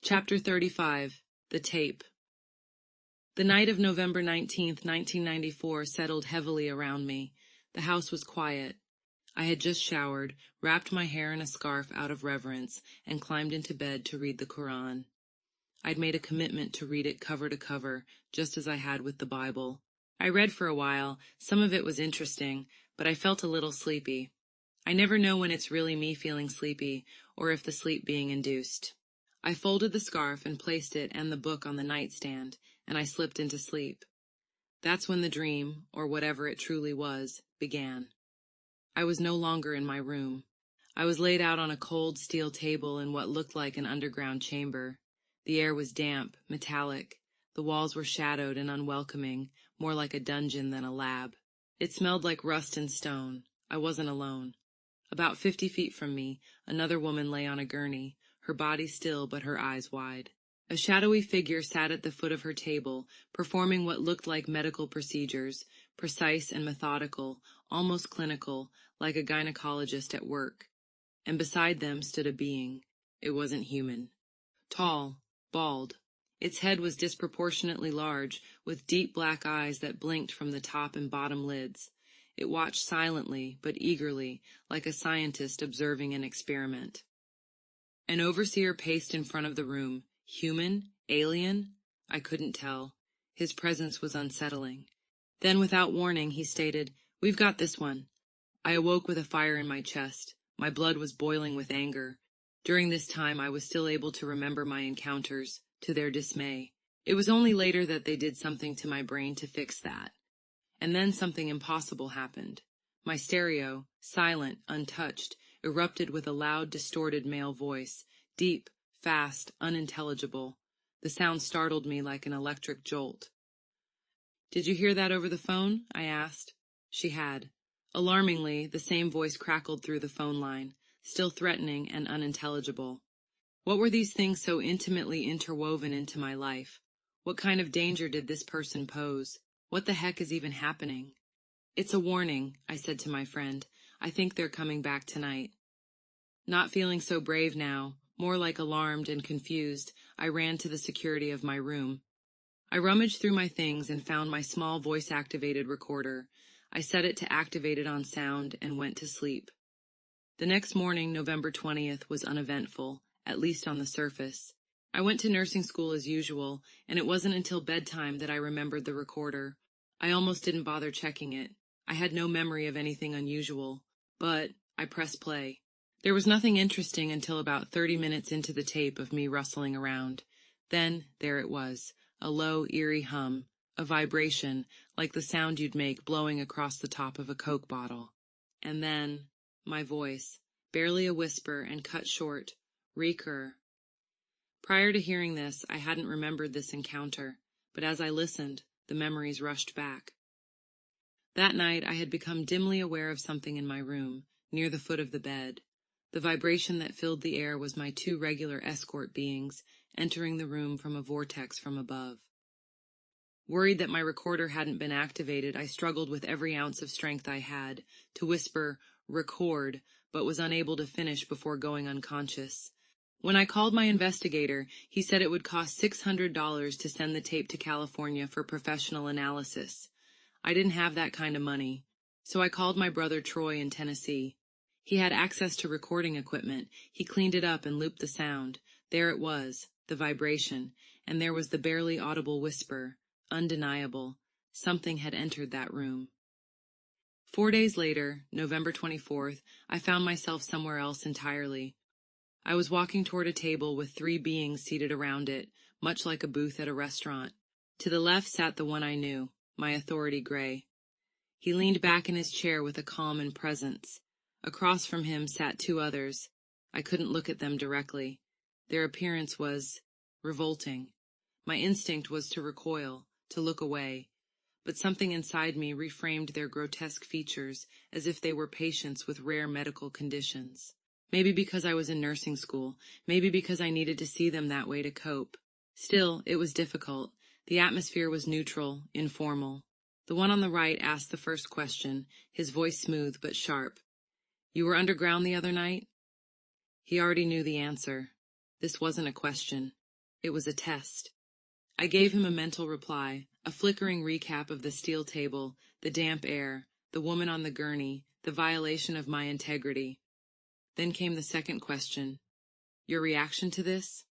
Chapter 35. The Tape. The night of November 19th, 1994 settled heavily around me. The house was quiet. I had just showered, wrapped my hair in a scarf out of reverence, and climbed into bed to read the Quran. I'd made a commitment to read it cover to cover, just as I had with the Bible. I read for a while. Some of it was interesting, but I felt a little sleepy. I never know when it's really me feeling sleepy, or if the sleep being induced. I folded the scarf and placed it and the book on the nightstand, and I slipped into sleep. That's when the dream, or whatever it truly was, began. I was no longer in my room. I was laid out on a cold steel table in what looked like an underground chamber. The air was damp, metallic. The walls were shadowed and unwelcoming, more like a dungeon than a lab. It smelled like rust and stone. I wasn't alone. About 50 feet from me, another woman lay on a gurney, her body still but her eyes wide. A shadowy figure sat at the foot of her table, performing what looked like medical procedures, precise and methodical, almost clinical, like a gynecologist at work. And beside them stood a being. It wasn't human. Tall, bald. Its head was disproportionately large, with deep black eyes that blinked from the top and bottom lids. It watched silently but eagerly, like a scientist observing an experiment. An overseer paced in front of the room. Human? Alien? I couldn't tell. His presence was unsettling. Then, without warning, he stated, "We've got this one." I awoke with a fire in my chest. My blood was boiling with anger. During this time, I was still able to remember my encounters, to their dismay. It was only later that they did something to my brain to fix that. And then something impossible happened. My stereo, silent, untouched, erupted with a loud, distorted male voice, deep, fast, unintelligible. The sound startled me like an electric jolt. "Did you hear that over the phone?" I asked. She had. Alarmingly, the same voice crackled through the phone line, still threatening and unintelligible. What were these things so intimately interwoven into my life? What kind of danger did this person pose? What the heck is even happening? "It's a warning," I said to my friend. "I think they're coming back tonight." Not feeling so brave now, more like alarmed and confused, I ran to the security of my room. I rummaged through my things and found my small voice-activated recorder. I set it to activate it on sound and went to sleep. The next morning, November 20th, was uneventful, at least on the surface. I went to nursing school as usual, and it wasn't until bedtime that I remembered the recorder. I almost didn't bother checking it. I had no memory of anything unusual. But I pressed play. There was nothing interesting until about 30 minutes into the tape of me rustling around. Then, there it was, a low, eerie hum, a vibration, like the sound you'd make blowing across the top of a Coke bottle. And then, my voice, barely a whisper and cut short, "Recur." Prior to hearing this, I hadn't remembered this encounter, but as I listened, the memories rushed back. That night, I had become dimly aware of something in my room, near the foot of the bed. The vibration that filled the air was my two regular escort beings, entering the room from a vortex from above. Worried that my recorder hadn't been activated, I struggled with every ounce of strength I had to whisper, "Record," but was unable to finish before going unconscious. When I called my investigator, he said it would cost $600 to send the tape to California for professional analysis. I didn't have that kind of money, so I called my brother Troy in Tennessee. He had access to recording equipment. He cleaned it up and looped the sound. There it was, the vibration, and there was the barely audible whisper, undeniable. Something had entered that room. 4 days later, November 24th, I found myself somewhere else entirely. I was walking toward a table with 3 beings seated around it, much like a booth at a restaurant. To the left sat the one I knew, my authority gray. He leaned back in his chair with a calm and presence. Across from him sat 2 others. I couldn't look at them directly. Their appearance was revolting. My instinct was to recoil, to look away, but something inside me reframed their grotesque features as if they were patients with rare medical conditions. Maybe because I was in nursing school, maybe because I needed to see them that way to cope. Still, it was difficult. The atmosphere was neutral, informal. The one on the right asked the first question, his voice smooth but sharp. "You were underground the other night?" He already knew the answer. This wasn't a question. It was a test. I gave him a mental reply, a flickering recap of the steel table, the damp air, the woman on the gurney, the violation of my integrity. Then came the second question. Your reaction to this?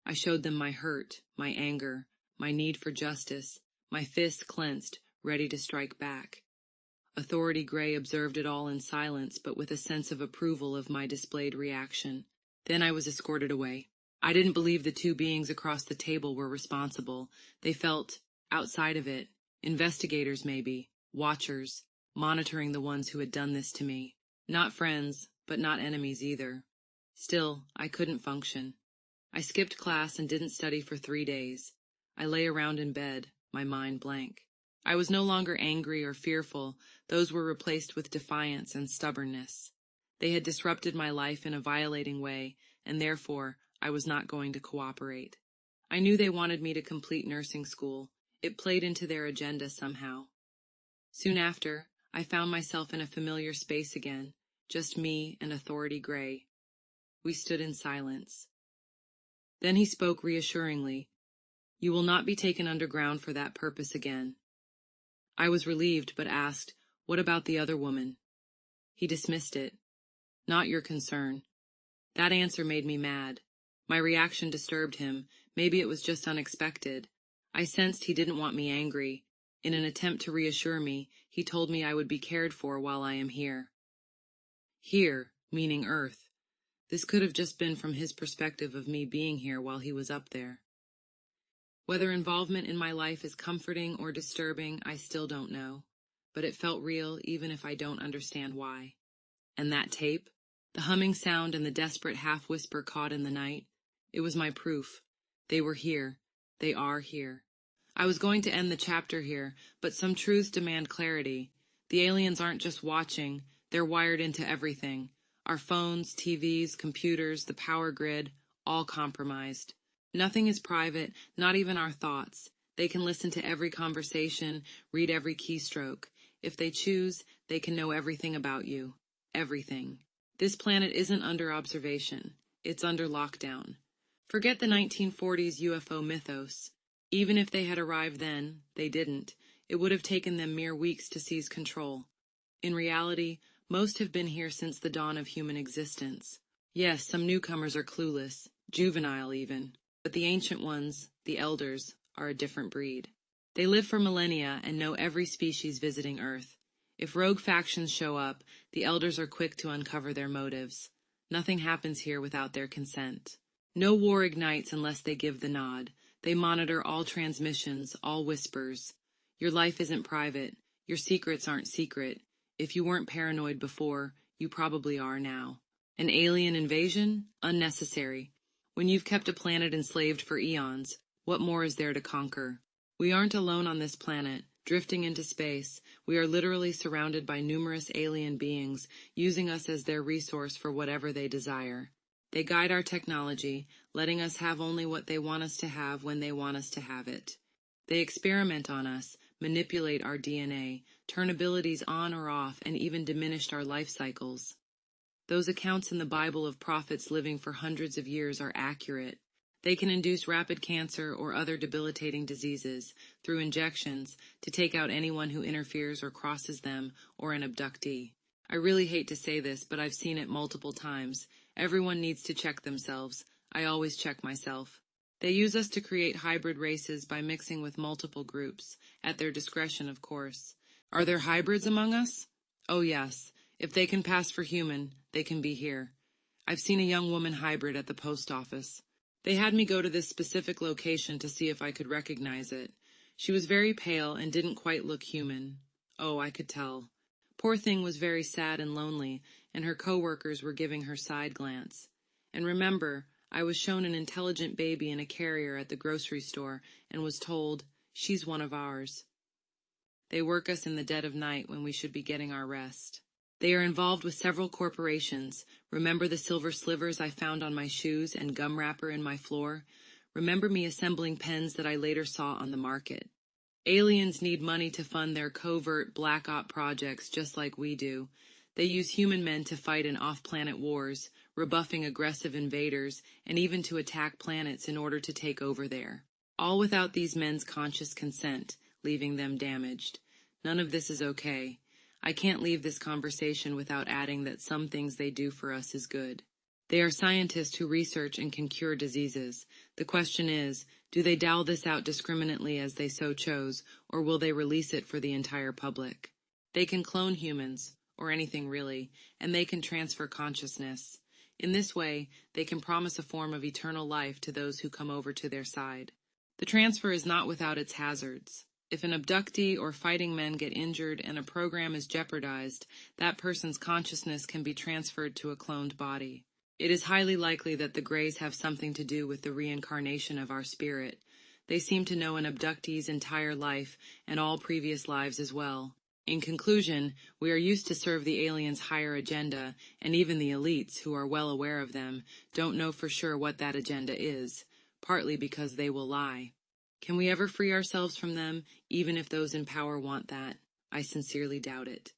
I showed them my hurt, my anger, my need for justice, my fists clenched, ready to strike back. Authority Gray observed it all in silence, but with a sense of approval of my displayed reaction. Then I was escorted away. I didn't believe the two beings across the table were responsible. They felt, outside of it, investigators maybe, watchers, monitoring the ones who had done this to me. Not friends, but not enemies either. Still, I couldn't function. I skipped class and didn't study for 3 days. I lay around in bed, my mind blank. I was no longer angry or fearful. Those were replaced with defiance and stubbornness. They had disrupted my life in a violating way, and therefore I was not going to cooperate. I knew they wanted me to complete nursing school. It played into their agenda somehow. Soon after, I found myself in a familiar space again, just me and Authority Gray. We stood in silence. Then he spoke reassuringly. You will not be taken underground for that purpose again. I was relieved, but asked, what about the other woman? He dismissed it. Not your concern. That answer made me mad. My reaction disturbed him. Maybe it was just unexpected. I sensed he didn't want me angry. In an attempt to reassure me, he told me I would be cared for while I am here. Here, meaning Earth. This could have just been from his perspective of me being here while he was up there. Whether involvement in my life is comforting or disturbing, I still don't know. But it felt real even if I don't understand why. And that tape? The humming sound and the desperate half-whisper caught in the night? It was my proof. They were here. They are here. I was going to end the chapter here, but some truths demand clarity. The aliens aren't just watching, they're wired into everything. Our phones, TVs, computers, the power grid, all compromised. Nothing is private, not even our thoughts. They can listen to every conversation, read every keystroke. If they choose, they can know everything about you. Everything. This planet isn't under observation. It's under lockdown. Forget the 1940s UFO mythos. Even if they had arrived then, they didn't. It would have taken them mere weeks to seize control. In reality, most have been here since the dawn of human existence. Yes, some newcomers are clueless, juvenile even. But the ancient ones, the elders, are a different breed. They live for millennia and know every species visiting Earth. If rogue factions show up, the elders are quick to uncover their motives. Nothing happens here without their consent. No war ignites unless they give the nod. They monitor all transmissions, all whispers. Your life isn't private. Your secrets aren't secret. If you weren't paranoid before, you probably are now. An alien invasion? Unnecessary. When you've kept a planet enslaved for eons, what more is there to conquer? We aren't alone on this planet, drifting into space. We are literally surrounded by numerous alien beings, using us as their resource for whatever they desire. They guide our technology, letting us have only what they want us to have when they want us to have it. They experiment on us, manipulate our DNA, turn abilities on or off, and even diminished our life cycles. Those accounts in the Bible of prophets living for hundreds of years are accurate. They can induce rapid cancer or other debilitating diseases through injections to take out anyone who interferes or crosses them or an abductee. I really hate to say this, but I've seen it multiple times. Everyone needs to check themselves. I always check myself. They use us to create hybrid races by mixing with multiple groups, at their discretion, of course. Are there hybrids among us? Oh yes. If they can pass for human, they can be here. I've seen a young woman hybrid at the post office. They had me go to this specific location to see if I could recognize it. She was very pale and didn't quite look human. Oh, I could tell. Poor thing was very sad and lonely, and her coworkers were giving her side glance. And remember, I was shown an intelligent baby in a carrier at the grocery store and was told, she's one of ours. They work us in the dead of night when we should be getting our rest. They are involved with several corporations. Remember the silver slivers I found on my shoes and gum wrapper in my floor? Remember me assembling pens that I later saw on the market? Aliens need money to fund their covert black op projects just like we do. They use human men to fight in off-planet wars, rebuffing aggressive invaders, and even to attack planets in order to take over there. All without these men's conscious consent, leaving them damaged. None of this is okay. I can't leave this conversation without adding that some things they do for us is good. They are scientists who research and can cure diseases. The question is, do they dole this out discriminately as they so chose, or will they release it for the entire public? They can clone humans, or anything really, and they can transfer consciousness. In this way, they can promise a form of eternal life to those who come over to their side. The transfer is not without its hazards. If an abductee or fighting men get injured and a program is jeopardized, that person's consciousness can be transferred to a cloned body. It is highly likely that the Greys have something to do with the reincarnation of our spirit. They seem to know an abductee's entire life and all previous lives as well. In conclusion, we are used to serve the aliens' higher agenda, and even the elites, who are well aware of them, don't know for sure what that agenda is, partly because they will lie. Can we ever free ourselves from them, even if those in power want that? I sincerely doubt it.